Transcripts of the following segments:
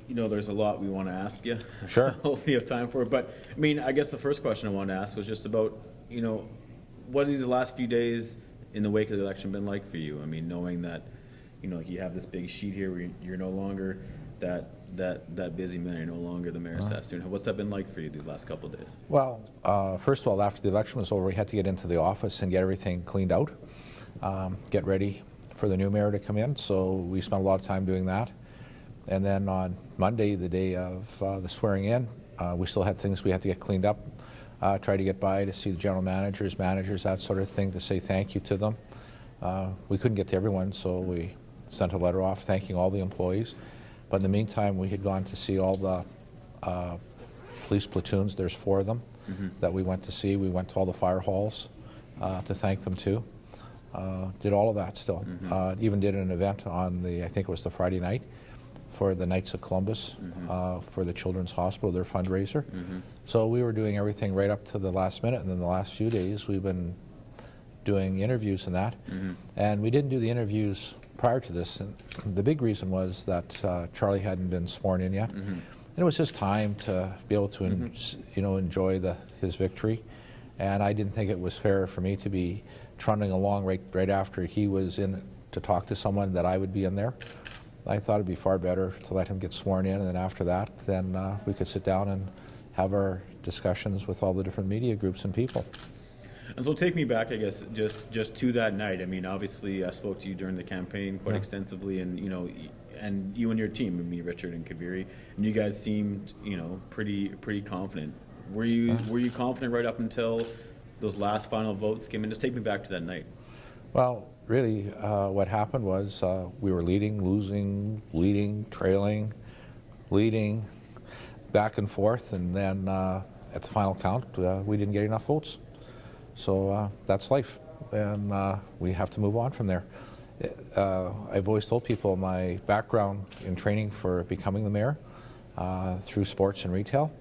there's a lot we want to ask you. Sure. Hopefully you have time for it. But, I mean, I guess the first question I wanted to ask was just about, what have these last few days in the wake of the election been like for you? I mean, knowing that, you have this big sheet here where you're no longer that busy man, you're no longer the mayor of Saskatoon. What's that been like for you these last couple of days? Well, first of all, after the election was over, we had to get into the office and get everything cleaned out, get ready for the new mayor to come in. So we spent a lot of time doing that. And then on Monday, the day of the swearing in, we still had things we had to get cleaned up. Try to get by to see the general managers, that sort of thing, to say thank you to them. We couldn't get to everyone, so we sent a letter off thanking all the employees. But in the meantime, we had gone to see all the police platoons. There's 4 of them that we went to see. We went to all the fire halls to thank them too. Did all of that still. Even did an event on I think it was the Friday night, for the Knights of Columbus, for the Children's Hospital, their fundraiser. So we were doing everything right up to the last minute, and then the last few days we've been doing interviews and that. And we didn't do the interviews prior to this, and the big reason was that Charlie hadn't been sworn in yet. And it was his time to be able to enjoy his victory. And I didn't think it was fair for me to be trundling along right after he was in to talk to someone, that I would be in there. I thought it'd be far better to let him get sworn in, and then after that, then we could sit down and have our discussions with all the different media groups and people. And so take me back, I guess, just to that night. I mean, obviously, I spoke to you during the campaign quite extensively, and and you and your team, Richard and Kaviri, and you guys seemed, pretty confident. Were you confident right up until those last final votes came in? Just take me back to that night. Well, really, what happened was we were leading, losing, leading, trailing, leading, back and forth, and then at the final count, we didn't get enough votes. So that's life, and we have to move on from there. I've always told people my background in training for becoming the mayor through sports and retail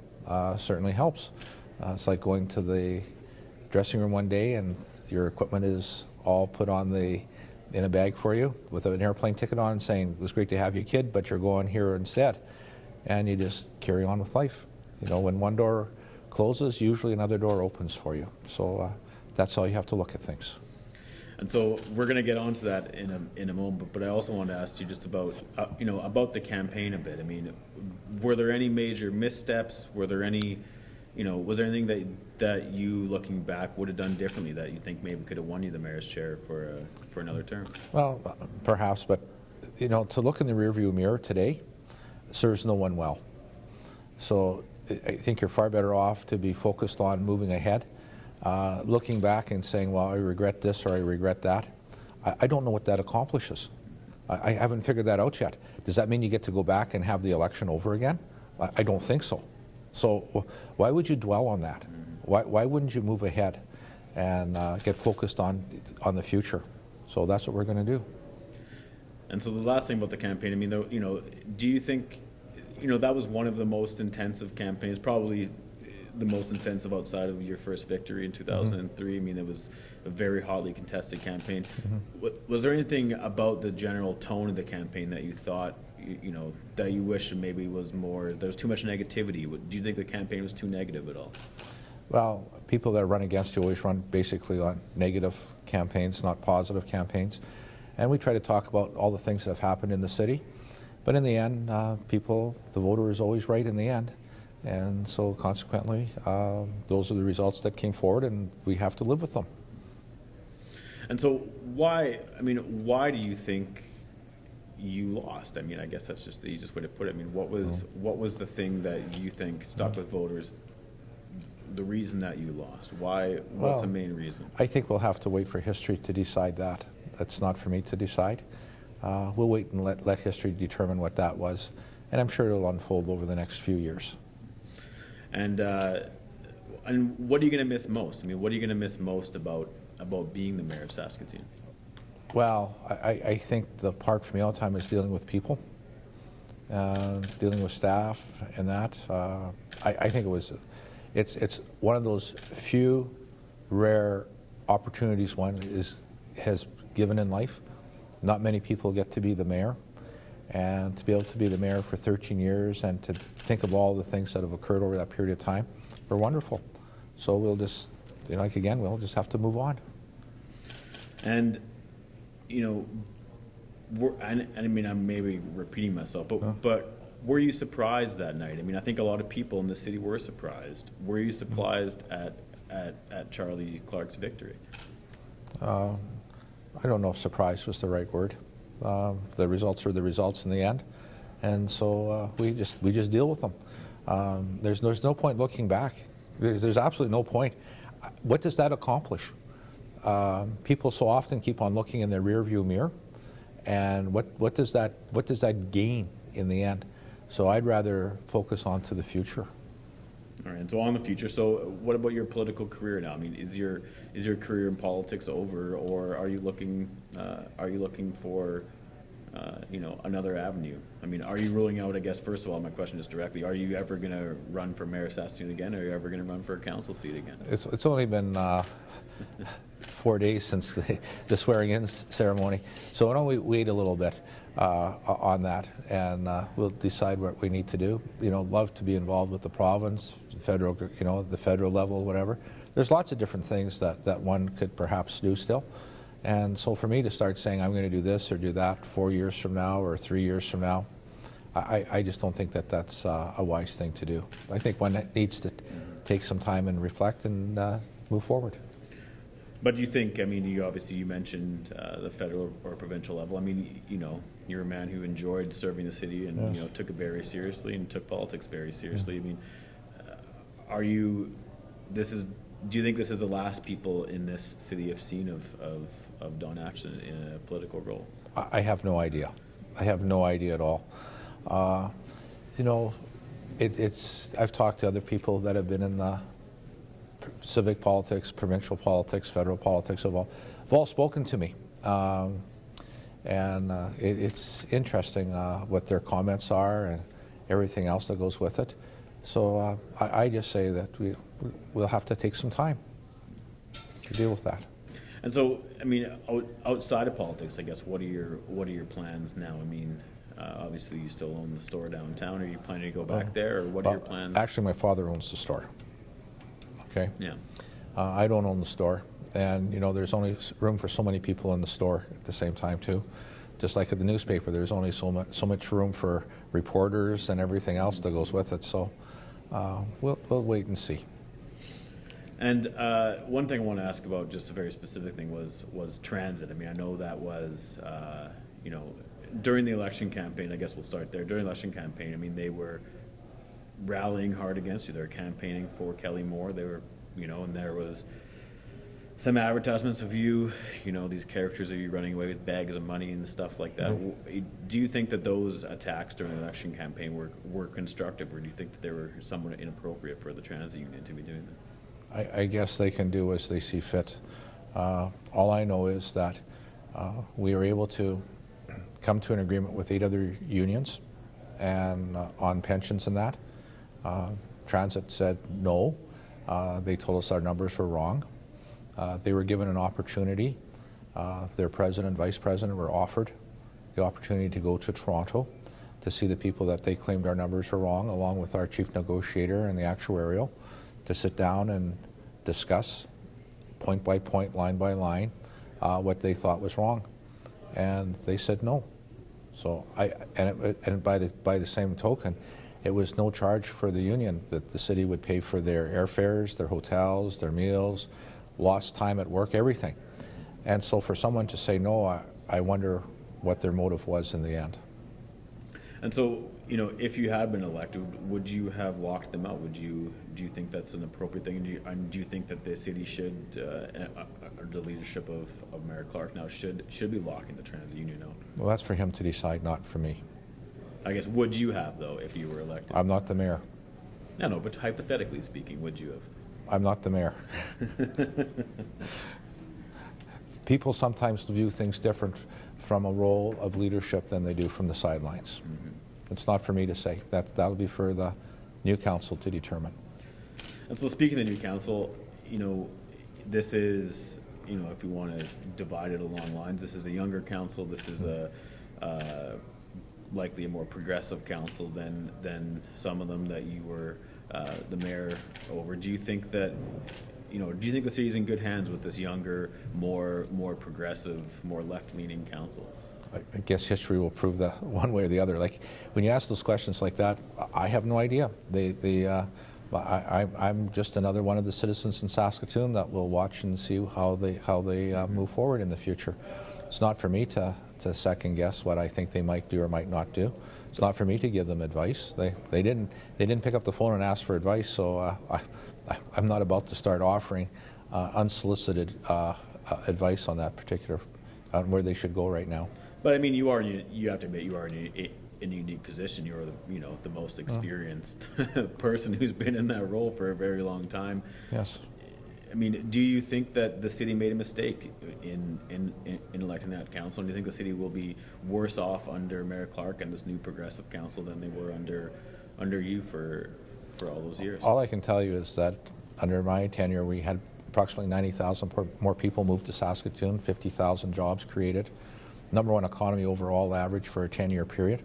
certainly helps. It's like going to the dressing room one day and your equipment is all put on in a bag for you with an airplane ticket on, saying it was great to have you, kid, but you're going here instead. And you just carry on with life. When one door closes, usually another door opens for you. So that's how you have to look at things. And so we're going to get onto that in a moment, but I also want to ask you just about about the campaign a bit. I mean, were there any major missteps? Were there any was there anything that you, looking back, would have done differently that you think maybe could have won you the mayor's chair for another term? Well, perhaps, but to look in the rearview mirror today serves no one well. So I think you're far better off to be focused on moving ahead. Looking back and saying, well, I regret this or I regret that, I don't know what that accomplishes. I haven't figured that out yet. Does that mean you get to go back and have the election over again? I don't think so. So why would you dwell on that? Why wouldn't you move ahead and get focused on the future? So that's what we're going to do. And so the last thing about the campaign, I mean, do you think, that was one of the most intensive campaigns, probably the most intensive outside of your first victory in 2003. I mean, it was a very hotly contested campaign. Was there anything about the general tone of the campaign that you thought, that you wish maybe was more, there was too much negativity? Do you think the campaign was too negative at all? Well, people that run against you always run basically on negative campaigns, not positive campaigns. And we try to talk about all the things that have happened in the city. But in the end, the voter is always right in the end. And so consequently, those are the results that came forward, and we have to live with them. And so why do you think you lost? I mean, I guess that's just the easiest way to put it. I mean, what was the thing that you think stuck with voters, the reason that you lost? What's the main reason? I think we'll have to wait for history to decide that. That's not for me to decide. We'll wait and let history determine what that was, and I'm sure it'll unfold over the next few years. And what are you going to miss most? I mean, what are you going to miss most about being the mayor of Saskatoon? Well, I think the part for me all the time is dealing with people, dealing with staff, and that. I think it's one of those few rare opportunities one has given in life. Not many people get to be the mayor, And to be able to be the mayor for 13 years and to think of all the things that have occurred over that period of time were wonderful. So we'll just, like again, we'll just have to move on. And, I mean, I'm maybe repeating myself, but were you surprised that night? I mean, I think a lot of people in the city were surprised. Were you surprised at Charlie Clark's victory? I don't know if surprise was the right word. The results are the results in the end, and so we just deal with them. There's no point looking back. There's absolutely no point. What does that accomplish? People so often keep on looking in their rearview mirror, and what does that gain in the end? So I'd rather focus on to the future. All right, so on the future. So what about your political career now? I mean, is your career in politics over, or are you looking for another avenue? I mean, are you ruling out? I guess first of all, my question is directly: are you ever going to run for mayor of Saskatoon again, or are you ever going to run for a council seat again? It's only been 4 days since the swearing-in ceremony, so why don't we wait a little bit on that, and we'll decide what we need to do. Love to be involved with the province, federal, the federal level, whatever. There's lots of different things that one could perhaps do still. And so for me to start saying I'm going to do this or do that 4 years from now or 3 years from now, I just don't think that's a wise thing to do. I think one needs to take some time and reflect and move forward. But do you think, I mean, you mentioned the federal or provincial level. I mean, you're a man who enjoyed serving the city and, yes, took it very seriously and took politics very seriously. Mm-hmm. I mean, do you think this is the last people in this city have seen of Don Atchison in a political role? I have no idea. I have no idea at all. I've talked to other people that have been in the civic politics, provincial politics, federal politics, have all spoken to me. It's interesting what their comments are and everything else that goes with it. So I just say that we'll have to take some time to deal with that. And so, I mean, outside of politics, I guess, what are your plans now? I mean, obviously you still own the store downtown. Are you planning to go back there, or what are your plans? Actually, my father owns the store. Okay. Yeah. I don't own the store, and there's only room for so many people in the store at the same time too. Just like at the newspaper, there's only so much room for reporters and everything else that goes with it. So we'll wait and see. And one thing I want to ask about, just a very specific thing, was transit. I mean, I know that was during the election campaign. I guess we'll start there. During the election campaign, I mean, they were rallying hard against you. They were campaigning for Kelly Moore. They were, and there was some advertisements of you, these characters of you running away with bags of money and stuff like that. Mm-hmm. Do you think that those attacks during the election campaign were constructive, or do you think that they were somewhat inappropriate for the transit union to be doing that? I guess they can do as they see fit. All I know is that we were able to come to an agreement with 8 other unions and on pensions and that. Transit said no. They told us our numbers were wrong. They were given an opportunity. Their president, vice president were offered the opportunity to go to Toronto to see the people that they claimed our numbers were wrong, along with our chief negotiator and the actuarial, to sit down and discuss point by point, line by line, what they thought was wrong. And they said no. So by the same token, it was no charge for the union, that the city would pay for their airfares, their hotels, their meals, lost time at work, everything. And so for someone to say no, I wonder what their motive was in the end. And so, if you had been elected, would you have locked them out? Do you think that's an appropriate thing? Do you think that the city should, or the leadership of Mayor Clark now should be locking the transit union out? Well, that's for him to decide, not for me. I guess, would you have, though, if you were elected? I'm not the mayor. No, but hypothetically speaking, would you have? I'm not the mayor. People sometimes view things different from a role of leadership than they do from the sidelines. Mm-hmm. It's not for me to say. That'll be for the new council to determine. And so, speaking of the new council, this is, if we want to divide it along lines, this is a younger council. This is a likely a more progressive council than some of them that you were the mayor over. Do you think that, do you think the city's in good hands with this younger, more progressive, more left-leaning council? I guess history will prove that one way or the other. Like, when you ask those questions like that, I have no idea. I'm just another one of the citizens in Saskatoon that will watch and see how they move forward in the future. It's not for me to second guess what I think they might do or might not do. It's not for me to give them advice. They didn't pick up the phone and ask for advice, so I'm not about to start offering unsolicited advice on that particular on where they should go right now. But I mean, you have to admit, you are in a unique position. You're the most experienced person who's been in that role for a very long time. Yes. I mean, do you think that the city made a mistake in electing that council? And do you think the city will be worse off under Mayor Clark and this new progressive council than they were under you for all those years? All I can tell you is that under my tenure, we had approximately 90,000 more people moved to Saskatoon, 50,000 jobs created, #1 economy overall average for a 10-year period.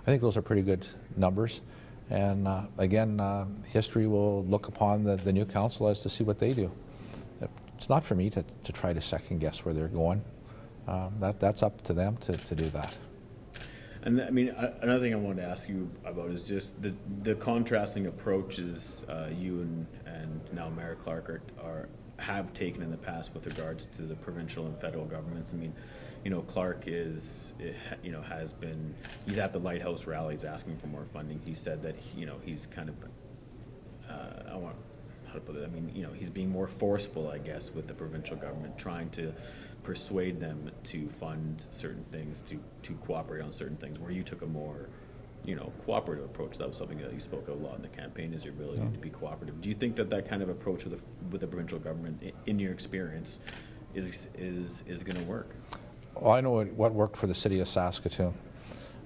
I think those are pretty good numbers. And again, history will look upon the new council as to see what they do. It's not for me to try to second guess where they're going. That's up to them to do that. And I mean, another thing I wanted to ask you about is just the contrasting approaches you and now Mayor Clark have taken in the past with regards to the provincial and federal governments. I mean, Clark he's at the Lighthouse rallies asking for more funding. He said that, he's kind of, how to put it, I mean, he's being more forceful, I guess, with the provincial government, trying to persuade them to fund certain things, to cooperate on certain things, where you took a more, cooperative approach. That was something that you spoke of a lot in the campaign, is your ability to be cooperative. Do you think that kind of approach with the provincial government, in your experience, is going to work? Well, I know what worked for the city of Saskatoon.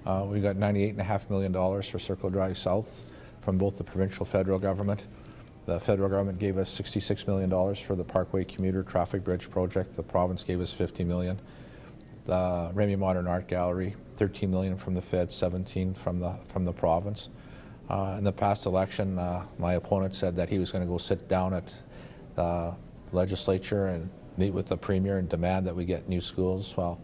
We got $98.5 million for Circle Drive South from both the provincial and federal government. The federal government gave us $66 million for the Parkway Commuter Traffic Bridge project. The province gave us $50 million. The Remy Modern Art Gallery, $13 million from the Fed, $17 from the province. In the past election, my opponent said that he was going to go sit down at the legislature and meet with the premier and demand that we get new schools. Well,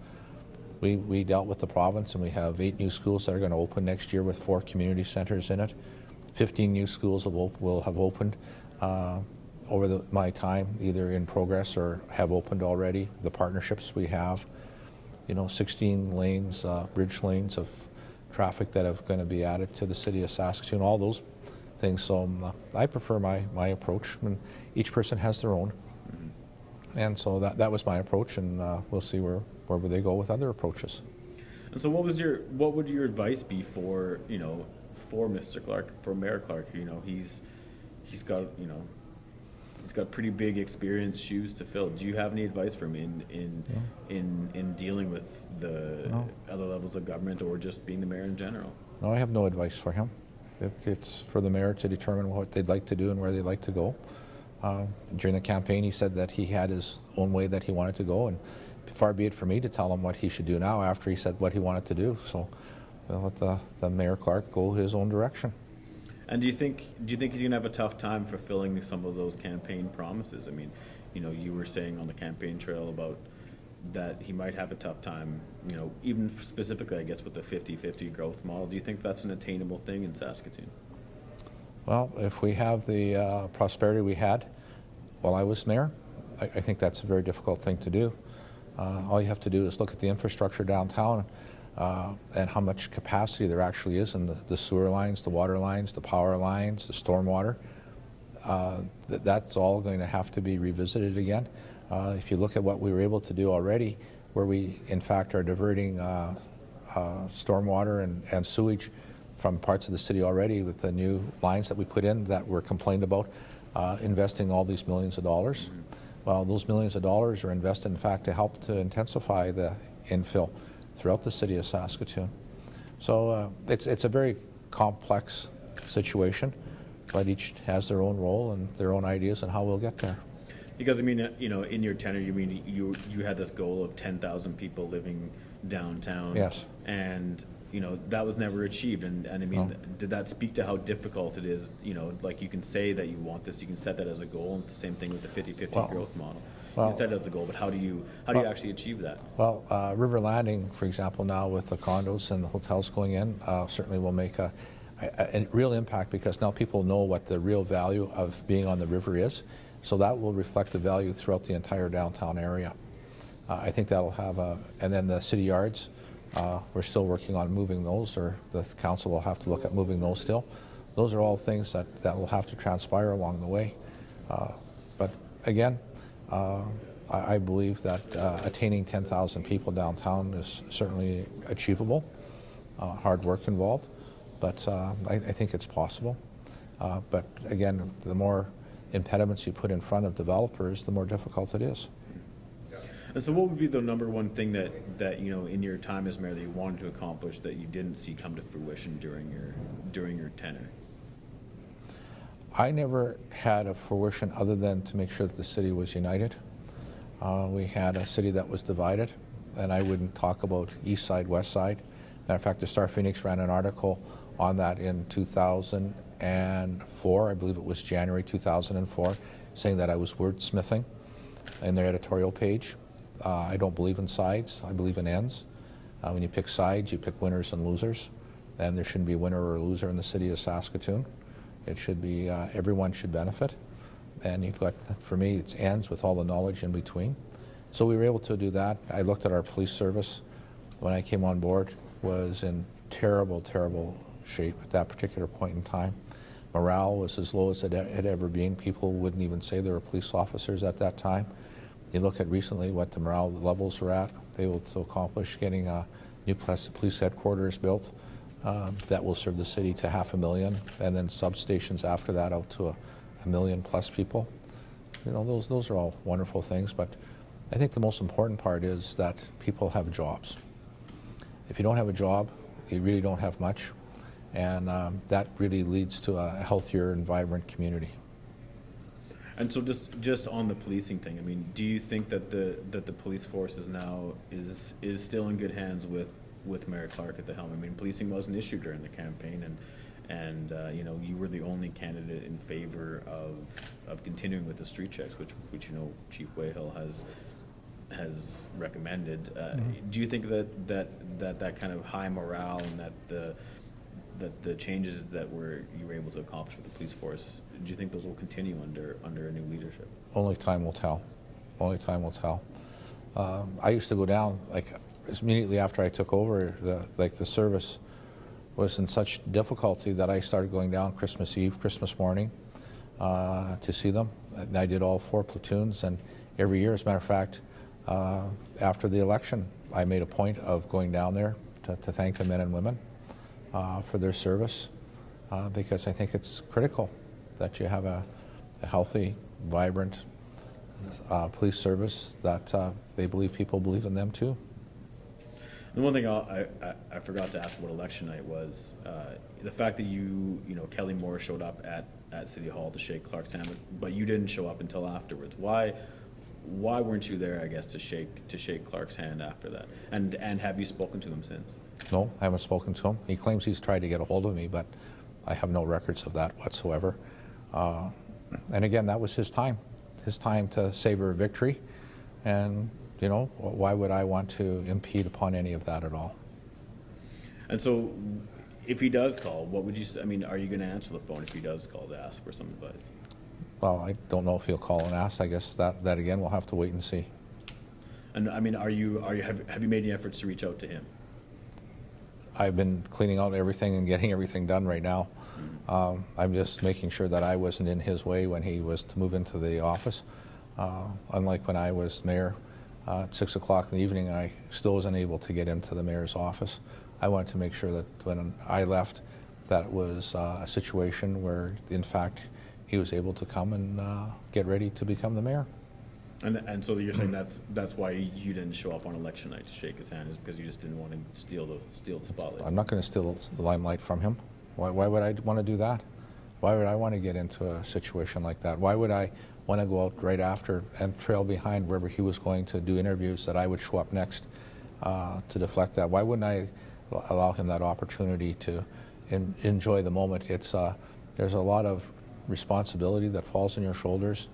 we dealt with the province, and we have 8 new schools that are going to open next year with 4 community centers in it. 15 new schools will have opened over my time, either in progress or have opened already. The partnerships we have, 16 lanes, bridge lanes of traffic that are going to be added to the city of Saskatoon, all those things. So I prefer my approach. I mean, each person has their own. And so that was my approach, and we'll see where they go with other approaches. And so what would your advice be for Mr. Clark, for Mayor Clark? He's got pretty big experience, shoes to fill. Do you have any advice for him in dealing with the other levels of government, or just being the mayor in general? No, I have no advice for him. It's for the mayor to determine what they'd like to do and where they'd like to go. During the campaign, he said that he had his own way that he wanted to go, and far be it for me to tell him what he should do now after he said what he wanted to do. So we'll let the Mayor Clark go his own direction. And do you think he's going to have a tough time fulfilling some of those campaign promises? I mean, you were saying on the campaign trail about that he might have a tough time, even specifically, I guess, with the 50-50 growth model. Do you think that's an attainable thing in Saskatoon? Well, if we have the prosperity we had while I was mayor, I think that's a very difficult thing to do. All you have to do is look at the infrastructure downtown and how much capacity there actually is in the sewer lines, the water lines, the power lines, the stormwater. That's all going to have to be revisited again. If you look at what we were able to do already, where we in fact are diverting stormwater and sewage from parts of the city already with the new lines that we put in that were complained about, investing all these millions of dollars. Well, those millions of dollars are invested, in fact, to help to intensify the infill throughout the city of Saskatoon. So it's a very complex situation, but each has their own role and their own ideas on how we'll get there. Because, I mean, in your tenure, you had this goal of 10,000 people living downtown. Yes. And that was never achieved. And I mean, did that speak to how difficult it is? Like you can say that you want this, you can set that as a goal, and the same thing with the 50-50 growth model. You can set it as a goal, but how do you actually achieve that? Well, River Landing, for example, now with the condos and the hotels going in, certainly will make a real impact, because now people know what the real value of being on the river is. So that will reflect the value throughout the entire downtown area. I think that'll have and then the city yards, we're still working on moving those, or the council will have to look at moving those still. Those are all things that will have to transpire along the way. But again, I believe that attaining 10,000 people downtown is certainly achievable. Hard work involved, but I think it's possible. But again, the more impediments you put in front of developers, the more difficult it is. And so what would be the number one thing that in your time as mayor that you wanted to accomplish that you didn't see come to fruition during your tenure? I never had a fruition other than to make sure that the city was united. We had a city that was divided, and I wouldn't talk about east side, west side. Matter of fact, the StarPhoenix ran an article on that in 2004, I believe it was January 2004, saying that I was wordsmithing in their editorial page. I don't believe in sides, I believe in ends. When you pick sides, you pick winners and losers, and there shouldn't be a winner or a loser in the city of Saskatoon. It should be, everyone should benefit. And you've got, for me, it's ends with all the knowledge in between. So we were able to do that. I looked at our police service when I came on board, was in terrible, terrible shape at that particular point in time. Morale was as low as it had ever been. People wouldn't even say they were police officers at that time. You look at recently what the morale levels are at, they able to accomplish getting a new police headquarters built that will serve the city to 500,000, and then substations after that out to 1 million plus people. Those are all wonderful things, but I think the most important part is that people have jobs. If you don't have a job, you really don't have much, and that really leads to a healthier and vibrant community. And so just on the policing thing, I mean, do you think that the police force is now is still in good hands with Mayor Clark at the helm? I mean, policing was an issue during the campaign, and you were the only candidate in favor of continuing with the street checks, which Chief Wayhill has recommended. Do you think that kind of high morale and that the changes that you were able to accomplish with the police force, do you think those will continue under a new leadership? Only time will tell. Only time will tell. I used to go down, like, immediately after I took over, the service was in such difficulty that I started going down Christmas Eve, Christmas morning to see them. And I did all 4 platoons, and every year, as a matter of fact, after the election, I made a point of going down there to thank the men and women for their service, because I think it's critical that you have a healthy, vibrant police service that people believe in them too. And one thing I forgot to ask what election night was, the fact that Kelly Moore showed up at City Hall to shake Clark's hand, but you didn't show up until afterwards. Why weren't you there, I guess, to shake Clark's hand after that? And have you spoken to him since? No, I haven't spoken to him. He claims he's tried to get a hold of me, but I have no records of that whatsoever. And again, that was his time to savor a victory. And, why would I want to impede upon any of that at all? And so, if he does call, what would you say? I mean, are you going to answer the phone if he does call to ask for some advice? Well, I don't know if he'll call and ask. I guess that again, we'll have to wait and see. And I mean, have you made any efforts to reach out to him? I've been cleaning out everything and getting everything done right now. I'm just making sure that I wasn't in his way when he was to move into the office. Unlike when I was mayor, at 6 o'clock in the evening, I still wasn't able to get into the mayor's office. I wanted to make sure that when I left, that it was a situation where, in fact, he was able to come and get ready to become the mayor. And so you're saying that's why you didn't show up on election night to shake his hand, is because you just didn't want to steal the spotlight? I'm not going to steal the limelight from him. Why would I want to do that? Why would I want to get into a situation like that? Why would I want to go out right after and trail behind wherever he was going to do interviews, that I would show up next to deflect that? Why wouldn't I allow him that opportunity to enjoy the moment. There's a lot of responsibility that falls on your shoulders.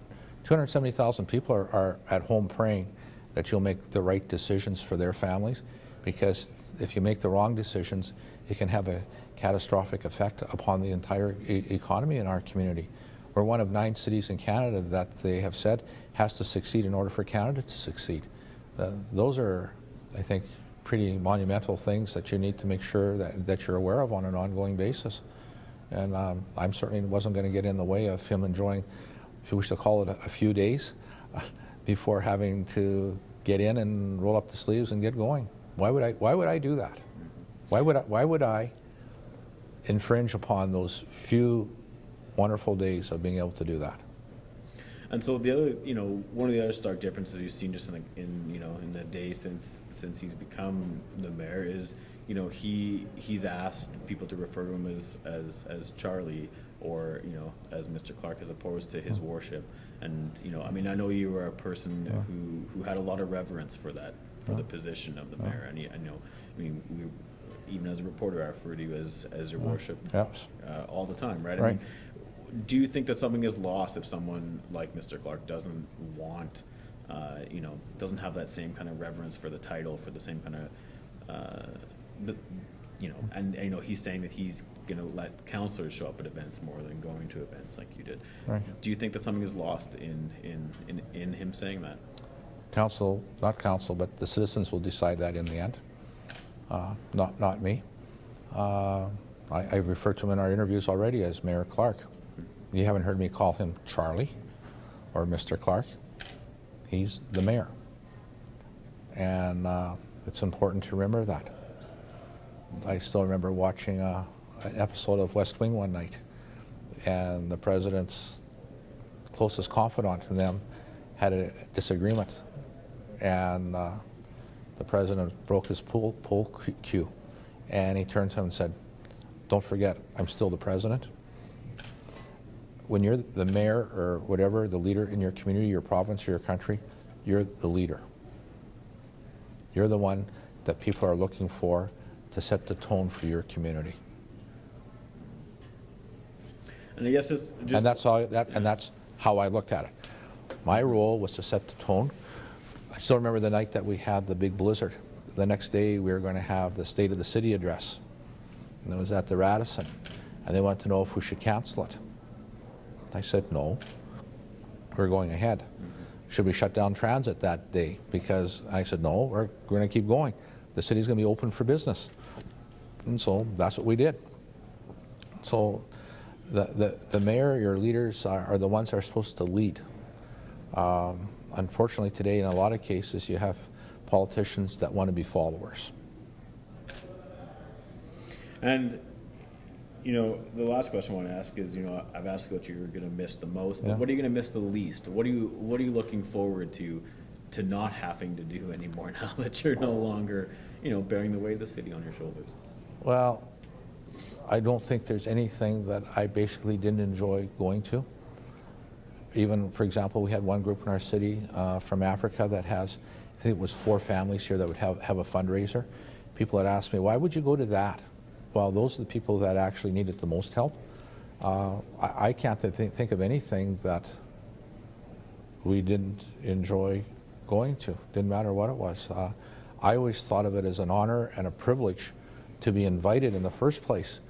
270,000 people are at home praying that you'll make the right decisions for their families, because if you make the wrong decisions, it can have a catastrophic effect upon the entire economy in our community. We're one of 9 cities in Canada that they have said has to succeed in order for Canada to succeed. Those are, I think, pretty monumental things that you need to make sure that you're aware of on an ongoing basis. And I'm certainly wasn't going to get in the way of him enjoying, if you wish to call it, a few days before having to get in and roll up the sleeves and get going. Why would I do that? Why would I infringe upon those few wonderful days of being able to do that? And so the other, one of the other stark differences you've seen just in the day since he's become the mayor is, he's asked people to refer to him as Charlie, or as Mr. Clark, as opposed to his worship. And I know you were a person who had a lot of reverence for that, for the position of the mayor. And even as a reporter, I refer to you as your worship all the time, right? Right. Do you think that something is lost if someone like Mr. Clark doesn't want, doesn't have that same kind of reverence for the title, for the same kind of, and he's saying that he's going to let councillors show up at events more than going to events like you did. Right. Do you think that something is lost in him saying that? Council, not council, but the citizens will decide that in the end. Not me. I referred to him in our interviews already as Mayor Clark. You haven't heard me call him Charlie or Mr. Clark. He's the mayor. And it's important to remember that. I still remember watching an episode of West Wing one night, and the president's closest confidant to them had a disagreement, and the president broke his poll cue, and he turned to him and said, "Don't forget, I'm still the president." When you're the mayor or whatever, the leader in your community, your province, or your country, you're the leader. You're the one that people are looking for to set the tone for your community. And I guess it's just... And that's how I looked at it. My role was to set the tone. I still remember the night that we had the big blizzard. The next day we were going to have the State of the City address. And it was at the Radisson. And they wanted to know if we should cancel it. I said no. We're going ahead. Should we shut down transit that day? Because I said no, we're going to keep going. The city's going to be open for business. And so that's what we did. So the mayor, your leaders are the ones that are supposed to lead. Unfortunately today, in a lot of cases, you have politicians that want to be followers. And, the last question I want to ask is, I've asked what you're going to miss the most, but what are you going to miss the least? What are you looking forward to not having to do anymore now that you're no longer, bearing the weight of the city on your shoulders? Well, I don't think there's anything that I basically didn't enjoy going to. Even, for example, we had one group in our city from Africa that has, I think it was 4 families here that would have a fundraiser. People had asked me, why would you go to that? Well, those are the people that actually needed the most help. I can't think of anything that we didn't enjoy going to. Didn't matter what it was. I always thought of it as an honor and a privilege to be invited in the first place.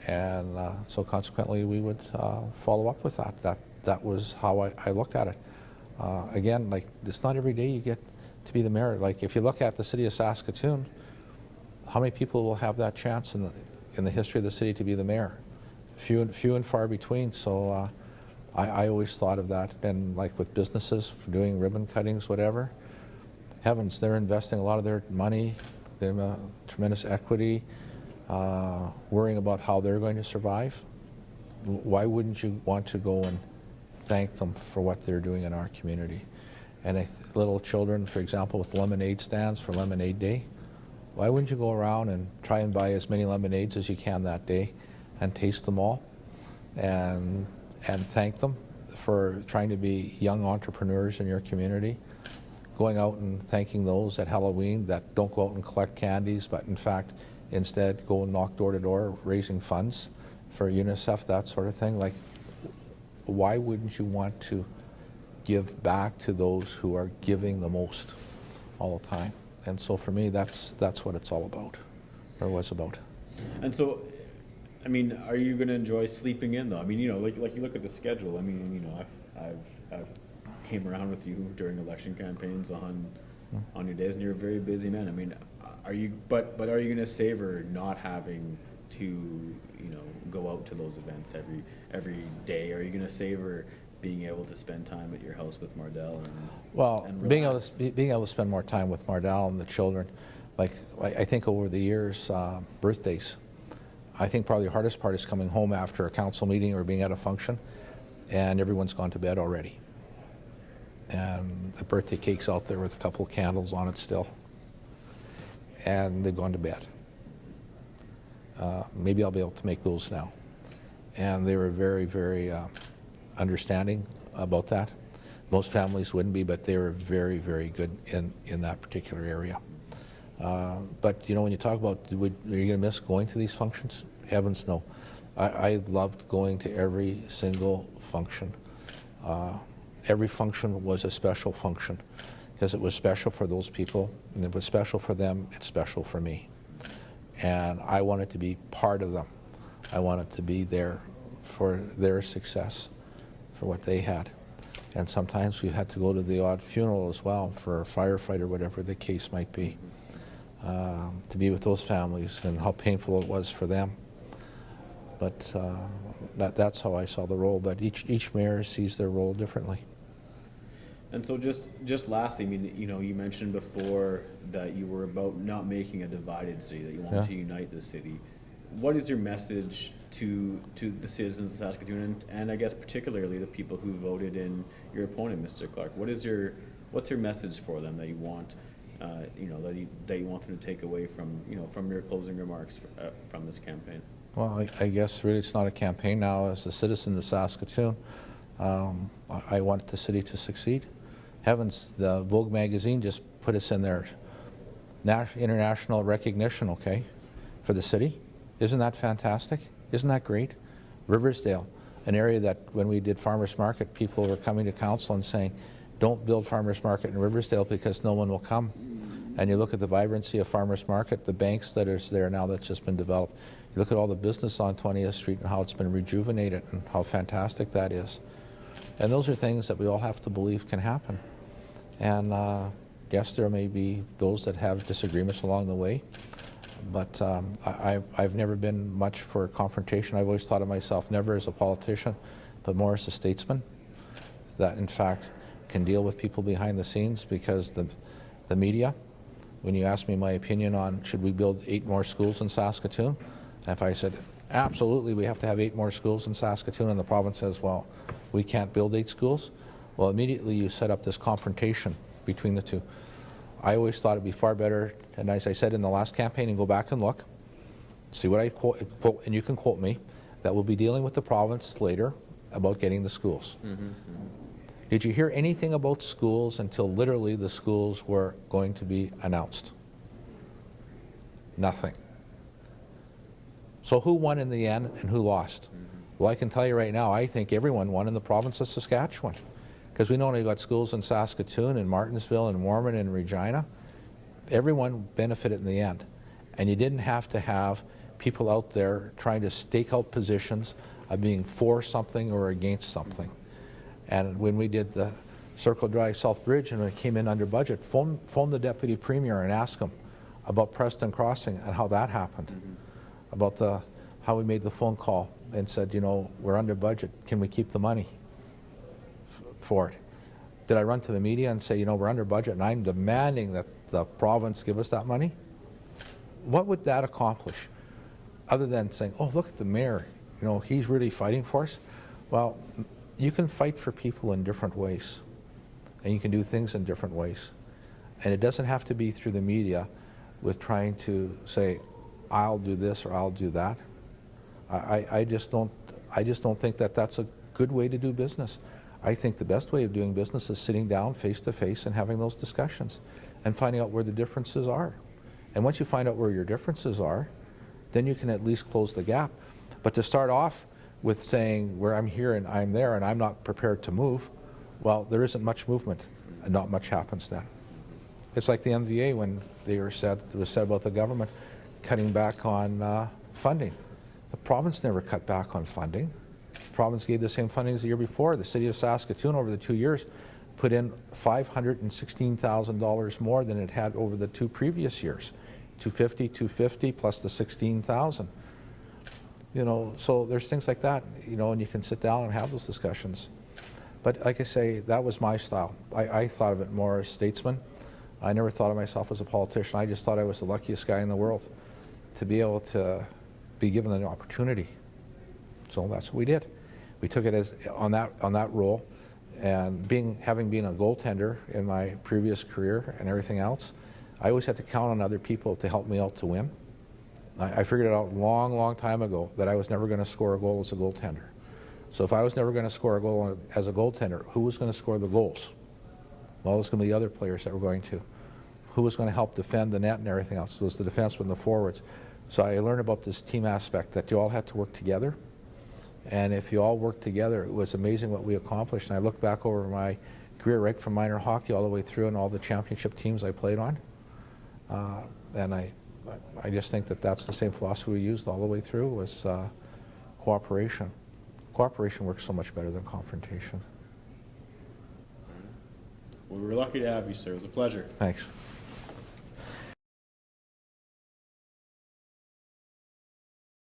And so consequently, we would follow up with that. That was how I looked at it. Again, like, it's not every day you get to be the mayor. Like, if you look at the city of Saskatoon, how many people will have that chance in the history of the city to be the mayor? Few and far between. So I always thought of that. And like with businesses for doing ribbon cuttings, whatever, heavens, they're investing a lot of their money, they have tremendous equity, worrying about how they're going to survive. Why wouldn't you want to go and thank them for what they're doing in our community? And little children, for example, with lemonade stands for Lemonade Day, why wouldn't you go around and try and buy as many lemonades as you can that day and taste them all and thank them for trying to be young entrepreneurs in your community, going out and thanking those at Halloween that don't go out and collect candies, but in fact instead go and knock door to door raising funds for UNICEF, that sort of thing. Like, why wouldn't you want to give back to those who are giving the most all the time? And so for me, that's what it's all about, or was about. And so, I mean, are you going to enjoy sleeping in though? I mean, you know, like you look at the schedule. I mean, you know, I've came around with you during election campaigns on your days, and you're a very busy man. I mean, are you going to savor not having to, you know, go out to those events every day? Are you going to savor being able to spend time at your house with Mardell and being relax? being able to spend more time with Mardell and the children, like I think over the years, birthdays. I think probably the hardest part is coming home after a council meeting or being at a function, and everyone's gone to bed already. And the birthday cake's out there with a couple of candles on it still, and they've gone to bed. Maybe I'll be able to make those now. And they were very, very understanding about that. Most families wouldn't be, but they were very, very good in that particular area. But you know, when you talk about, are you going to miss going to these functions? Heavens no. I loved going to every single function. Every function was a special function because it was special for those people, and if it was special for them, it's special for me. And I wanted to be part of them. I wanted to be there for their success, for what they had. And sometimes we had to go to the odd funeral as well for a firefighter, whatever the case might be, to be with those families and how painful it was for them. But that's how I saw the role. But each mayor sees their role differently. And so just lastly, I mean, you know, you mentioned before that you were about not making a divided city, that you wanted to unite the city. What is your message to the citizens of Saskatoon, and I guess particularly the people who voted in your opponent, Mr. Clark? What's your message for them that you want, you know, that you want them to take away from, you know, from your closing remarks from this campaign? Well, I guess really it's not a campaign now. As a citizen of Saskatoon, I want the city to succeed. Heavens, the Vogue magazine just put us in their international recognition, okay, for the city. Isn't that fantastic? Isn't that great? Riversdale, an area that when we did Farmers Market, people were coming to council and saying, don't build Farmers Market in Riversdale because no one will come. And you look at the vibrancy of Farmers Market, the banks that are there now that's just been developed. You look at all the business on 20th Street and how it's been rejuvenated and how fantastic that is. And those are things that we all have to believe can happen. And yes, there may be those that have disagreements along the way, but I've never been much for confrontation. I've always thought of myself never as a politician, but more as a statesman that in fact can deal with people behind the scenes, because the media, when you ask me my opinion on should we build 8 more schools in Saskatoon, and if I said absolutely we have to have 8 more schools in Saskatoon, and the province says, well, we can't build 8 schools, well, immediately you set up this confrontation between the two. I always thought it'd be far better, and as I said in the last campaign, and go back and look, see what I quote, and you can quote me, that we'll be dealing with the province later about getting the schools. Mm-hmm. Did you hear anything about schools until literally the schools were going to be announced? Nothing. So who won in the end and who lost? Mm-hmm. Well, I can tell you right now, I think everyone won in the province of Saskatchewan, because we not only got schools in Saskatoon and Martinsville and Warman and Regina, everyone benefited in the end. And you didn't have to have people out there trying to stake out positions of being for something or against something. And when we did the Circle Drive South Bridge and it came in under budget, phone the Deputy Premier and ask him about Preston Crossing and how that happened, about how we made the phone call and said, you know, we're under budget, can we keep the money for it? Did I run to the media and say, you know, we're under budget and I'm demanding that the province give us that money? What would that accomplish other than saying, oh, look at the mayor, you know, he's really fighting for us? Well, you can fight for people in different ways, and you can do things in different ways. And it doesn't have to be through the media with trying to say, I'll do this or I'll do that. I just don't think that that's a good way to do business. I think the best way of doing business is sitting down face to face and having those discussions and finding out where the differences are. And once you find out where your differences are, then you can at least close the gap. But to start off with saying where I'm here and I'm there and I'm not prepared to move, well, there isn't much movement and not much happens then. It's like the MVA when it was said about the government cutting back on funding. The province never cut back on funding. The province gave the same funding as the year before. The city of Saskatoon over the 2 years put in $516,000 more than it had over the 2 previous years. 250 plus the 16,000. You know, so there's things like that, you know, and you can sit down and have those discussions. But like I say, that was my style. I thought of it more as statesman. I never thought of myself as a politician. I just thought I was the luckiest guy in the world to be able to be given an opportunity. So that's what we did. We took it as on that role, and having been a goaltender in my previous career and everything else, I always had to count on other people to help me out to win. I figured it out a long, long time ago that I was never going to score a goal as a goaltender. So if I was never going to score a goal as a goaltender, who was going to score the goals? Well, it was going to be the other players that were going to. Who was going to help defend the net and everything else? It was the defensemen and the forwards. So I learned about this team aspect, that you all had to work together. And if you all worked together, it was amazing what we accomplished. And I look back over my career, right from minor hockey all the way through, and all the championship teams I played on. And I just think that that's the same philosophy we used all the way through, was cooperation. Cooperation works so much better than confrontation. Well, we're lucky to have you, sir. It was a pleasure. Thanks.